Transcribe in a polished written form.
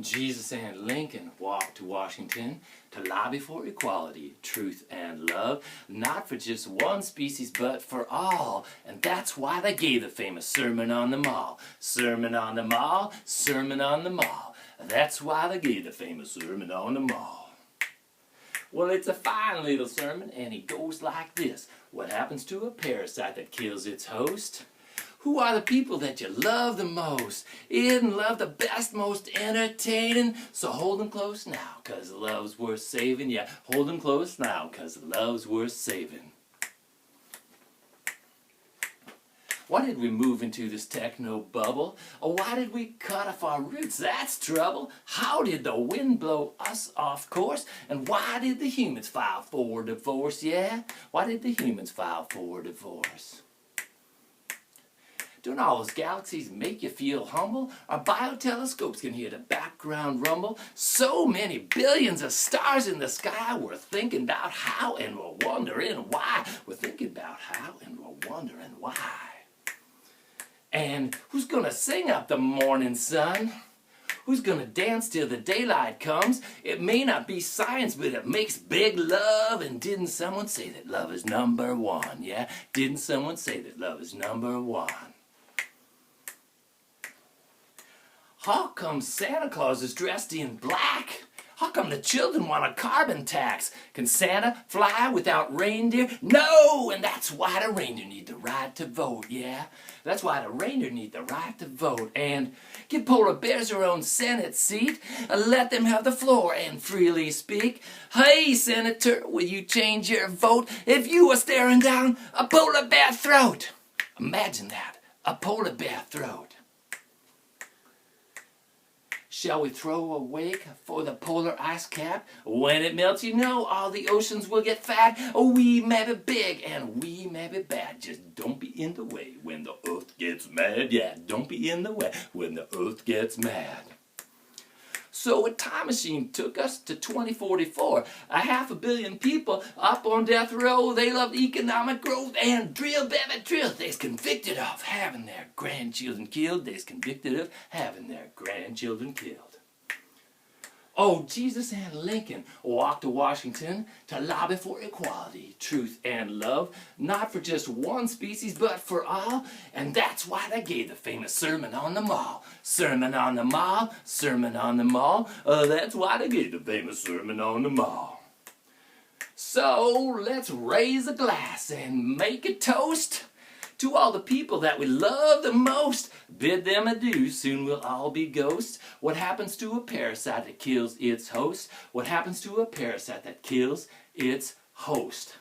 Jesus and Lincoln walked to Washington to lobby for equality, truth, and love, not for just one species, but for all. And that's why they gave the famous Sermon on the Mall. Sermon on the Mall, Sermon on the Mall. That's why they gave the famous Sermon on the Mall. Well, it's a fine little sermon, and it goes like this. What happens to a parasite that kills its host? Who are the people that you love the most? Isn't love the best, most entertaining? So hold them close now, 'cause love's worth saving. Yeah, hold them close now, 'cause love's worth saving. Why did we move into this techno bubble? Or why did we cut off our roots? That's trouble. How did the wind blow us off course? And why did the humans file for divorce? Yeah, why did the humans file for divorce? Don't all those galaxies make you feel humble? Our biotelescopes can hear the background rumble. So many billions of stars in the sky. We're thinking about how and we're wondering why. We're thinking about how and we're wondering why. And who's gonna sing up the morning sun? Who's gonna dance till the daylight comes? It may not be science, but it makes big love. And didn't someone say that love is number one? Yeah, didn't someone say that love is number one? How come Santa Claus is dressed in black? How come the children want a carbon tax? Can Santa fly without reindeer? No! And that's why the reindeer need the right to vote, yeah? That's why the reindeer need the right to vote. And give polar bears their own Senate seat. Let them have the floor and freely speak. Hey, Senator, will you change your vote if you were staring down a polar bear throat? Imagine that, a polar bear throat. Shall we throw a wake for the polar ice cap? When it melts, you know, all the oceans will get fat. Oh, we may be big and we may be bad. Just don't be in the way when the earth gets mad. Yeah, don't be in the way when the earth gets mad. So a time machine took us to 2044. 500 million people up on death row. They loved economic growth and drill, baby, drill. They's convicted of having their grandchildren killed. They's convicted of having their grandchildren killed. Oh, Jesus and Lincoln walked to Washington to lobby for equality, truth, and love, not for just one species, but for all. And that's why they gave the famous Sermon on the Mall. Sermon on the Mall, Sermon on the Mall. That's why they gave the famous Sermon on the Mall. So let's raise a glass and make a toast to all the people that we love the most. Bid them adieu, soon we'll all be ghosts. What happens to a parasite that kills its host? What happens to a parasite that kills its host?